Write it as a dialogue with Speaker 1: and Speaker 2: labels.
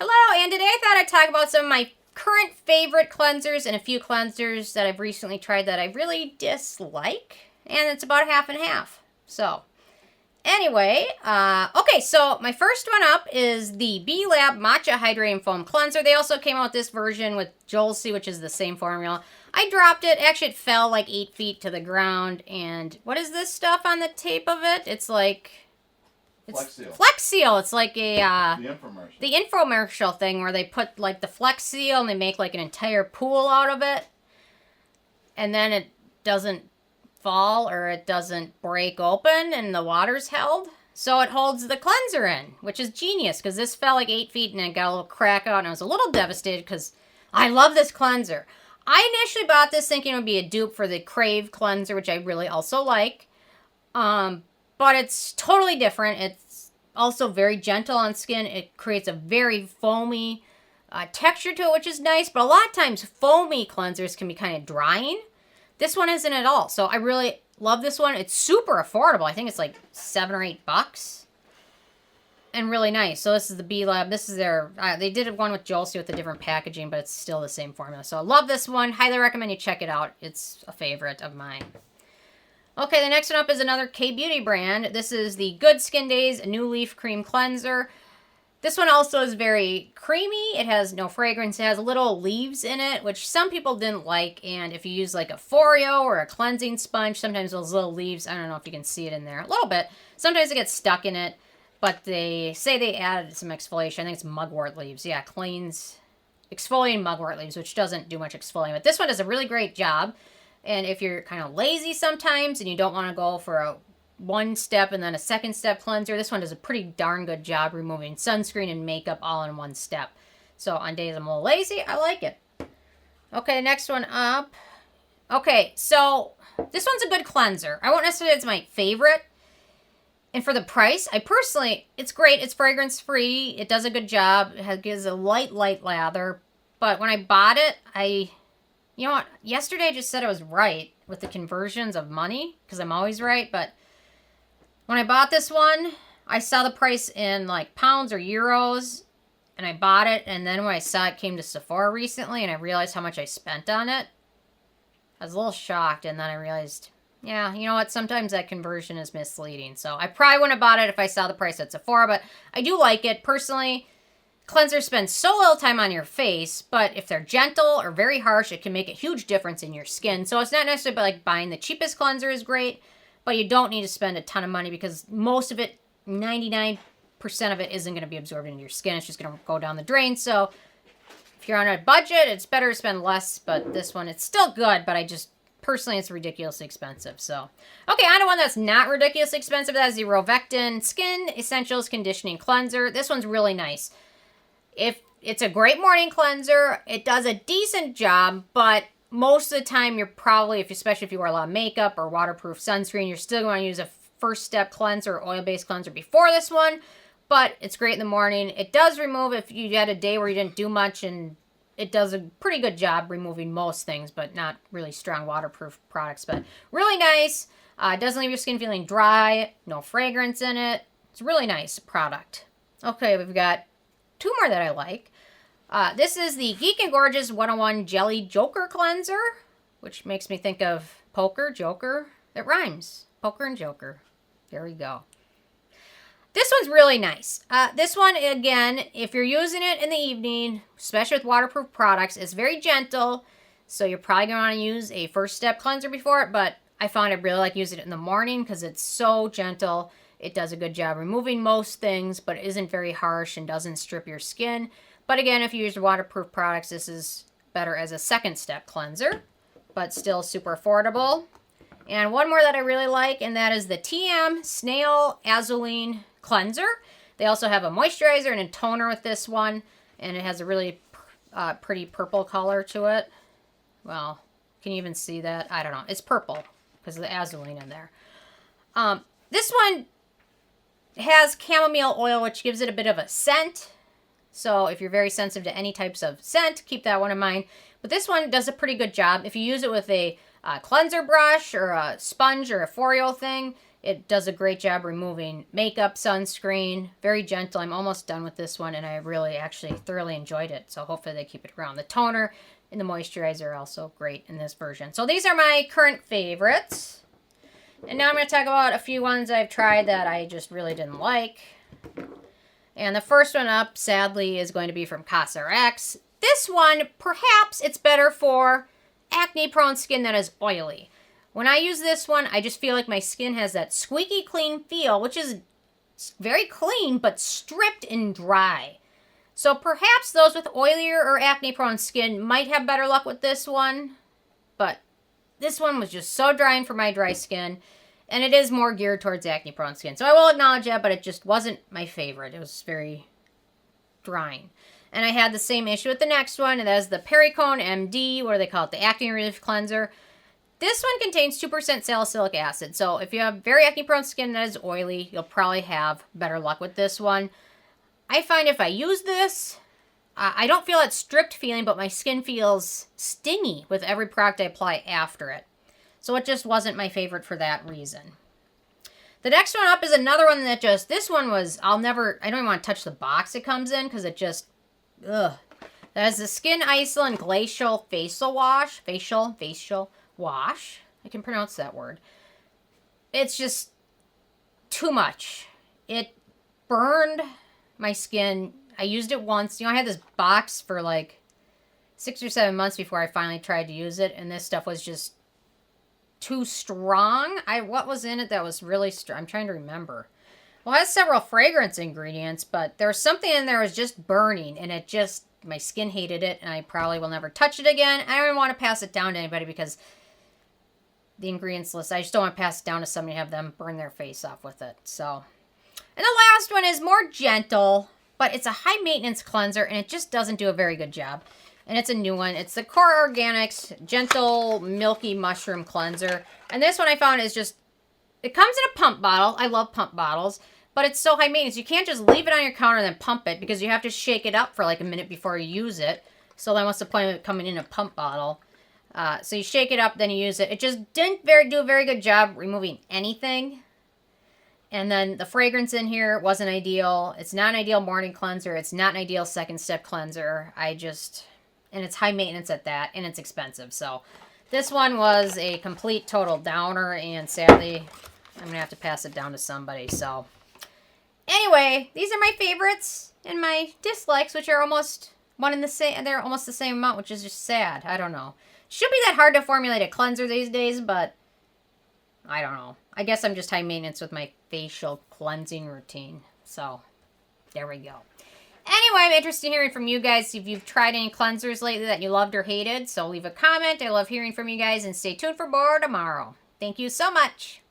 Speaker 1: Hello, and today I thought I'd talk about some of my current favorite cleansers and a few cleansers that I've recently tried that I really dislike. And it's about half and half. So, anyway, okay, so my first one up is the B-Lab Matcha Hydrating Foam Cleanser. They also came out with this version with Joelcy, which is the same formula. I dropped it. Actually, it fell like 8 feet to the ground. And what is this stuff on the tape of it? It's like...
Speaker 2: Flex Seal.
Speaker 1: Flex Seal. It's like a...
Speaker 2: the infomercial.
Speaker 1: The infomercial thing where they put like the Flex Seal and they make like an entire pool out of it. And then it doesn't fall or it doesn't break open and the water's held. So it holds the cleanser in, which is genius because this fell like 8 feet and it got a little crack out and I was a little devastated because I love this cleanser. I initially bought this thinking it would be a dupe for the Crave cleanser, which I really also like. But it's totally different. It's also very gentle on skin. It creates a very foamy texture to it, which is nice. But a lot of times, foamy cleansers can be kind of drying. This one isn't at all. So I really love this one. It's super affordable. I think it's like $7 or $8. And really nice. So this is the B-Lab. This is their... they did one with Joelcy with a different packaging, but it's still the same formula. So I love this one. Highly recommend you check it out. It's a favorite of mine. Okay, the next one up is another K-Beauty brand. This is the Good Skin Days New Leaf Cream Cleanser. This one also is very creamy. It has no fragrance. It has little leaves in it, which some people didn't like. And if you use like a Foreo or a cleansing sponge, sometimes those little leaves, I don't know if you can see it in there a little bit. Sometimes it gets stuck in it, but they say they added some exfoliation. I think it's mugwort leaves. Yeah, cleans exfoliating mugwort leaves, which doesn't do much exfoliating. But this one does a really great job. And if you're kind of lazy sometimes and you don't want to go for a one step and then a second step cleanser, this one does a pretty darn good job removing sunscreen and makeup all in one step. So on days I'm a little lazy, I like it. Okay, the next one up. Okay, so this one's a good cleanser. I won't necessarily say it's my favorite. And for the price, it's great. It's fragrance free. It does a good job. It gives a light lather. But when I bought it, you know what? Yesterday I just said I was right with the conversions of money, because I'm always right, but when I bought this one, I saw the price in like pounds or euros, and I bought it, and then when I saw it came to Sephora recently, and I realized how much I spent on it, I was a little shocked, and then I realized, yeah, you know what? Sometimes that conversion is misleading, so I probably wouldn't have bought it if I saw the price at Sephora, but I do like it. Personally, cleansers spend so little time on your face, but if they're gentle or very harsh, it can make a huge difference in your skin. So it's not necessarily like buying the cheapest cleanser is great, but you don't need to spend a ton of money because most of it, 99% of it, isn't going to be absorbed into your skin. It's just going to go down the drain. So if you're on a budget, it's better to spend less, but this one, it's still good, but personally, it's ridiculously expensive. So, okay, on to one that's not ridiculously expensive. That's the Rovectin Skin Essentials Conditioning Cleanser. This one's really nice. It's a great morning cleanser. It does a decent job, but most of the time you're probably, especially if you wear a lot of makeup or waterproof sunscreen, you're still going to use a first step cleanser or oil-based cleanser before this one, but it's great in the morning. It does remove if you had a day where you didn't do much, and it does a pretty good job removing most things, but not really strong waterproof products, but really nice. It doesn't leave your skin feeling dry, no fragrance in it. It's a really nice product. Okay, we've got two more that I like. This is the Geek and Gorgeous 101 Jelly Joker Cleanser, which makes me think of poker, joker. It rhymes. Poker and joker. There we go. This one's really nice. This one, again, if you're using it in the evening, especially with waterproof products, it's very gentle. So you're probably going to want to use a first step cleanser before it, but I found I really like using it in the morning because it's so gentle. It does a good job removing most things, but it isn't very harsh and doesn't strip your skin. But again, if you use waterproof products, this is better as a second step cleanser, but still super affordable. And one more that I really like, and that is the TIAM Snail Azulene Cleanser. They also have a moisturizer and a toner with this one, and it has a really pretty purple color to it. Well, can you even see that? I don't know. It's purple because of the Azulene in there. This one has chamomile oil, which gives it a bit of a scent. So if you're very sensitive to any types of scent, keep that one in mind. But this one does a pretty good job. If you use it with a cleanser brush or a sponge or a Foreo thing, It does a great job removing makeup, sunscreen, very gentle. I'm almost done with this one, and I really actually thoroughly enjoyed it. So hopefully they keep it around. The toner and the moisturizer are also great in this version. So these are my current favorites. And now I'm going to talk about a few ones I've tried that I just really didn't like. And the first one up, sadly, is going to be from CosRX. This one, perhaps it's better for acne-prone skin that is oily. When I use this one, I just feel like my skin has that squeaky clean feel, which is very clean, but stripped and dry. So perhaps those with oilier or acne-prone skin might have better luck with this one. But this one was just so drying for my dry skin. And it is more geared towards acne-prone skin. So I will acknowledge that, but it just wasn't my favorite. It was very drying. And I had the same issue with the next one. And that is the Pericone MD, or they call it the Acne Relief Cleanser. This one contains 2% salicylic acid. So if you have very acne-prone skin that is oily, you'll probably have better luck with this one. I find if I use this, I don't feel that stripped feeling, but my skin feels stingy with every product I apply after it. So it just wasn't my favorite for that reason. The next one up is another one that just, this one was, I don't even want to touch the box it comes in because it just, ugh. That is the Skin Iceland Glacial Facial Wash. Facial Wash. I can pronounce that word. It's just too much. It burned my skin. I used it once. I had this box for like 6 or 7 months before I finally tried to use it. And this stuff was just too strong. What was in it that was really strong? I'm trying to remember. Well, it has several fragrance ingredients, but there was something in there that was just burning. And it just, my skin hated it. And I probably will never touch it again. I don't even want to pass it down to anybody because the ingredients list, I just don't want to pass it down to somebody and have them burn their face off with it. So, and the last one is more gentle, but it's a high maintenance cleanser and it just doesn't do a very good job. And it's a new one. It's the Core Organics Gentle Milky Mushroom Cleanser. And this one I found is just, it comes in a pump bottle. I love pump bottles, but it's so high maintenance. You can't just leave it on your counter and then pump it because you have to shake it up for like a minute before you use it. So then what's the point of it coming in a pump bottle? So you shake it up, then you use it. It just didn't do a very good job removing anything. And then the fragrance in here wasn't ideal. It's not an ideal morning cleanser. It's not an ideal second step cleanser. And it's high maintenance at that, and it's expensive. So this one was a complete total downer, and sadly, I'm going to have to pass it down to somebody. So anyway, these are my favorites and my dislikes, which are almost one and the same. They're almost the same amount, which is just sad. I don't know. Should be that hard to formulate a cleanser these days, but I don't know. I guess I'm just high maintenance with my facial cleansing routine. So there we go. Anyway, I'm interested in hearing from you guys if you've tried any cleansers lately that you loved or hated. So leave a comment. I love hearing from you guys, and stay tuned for more tomorrow. Thank you so much.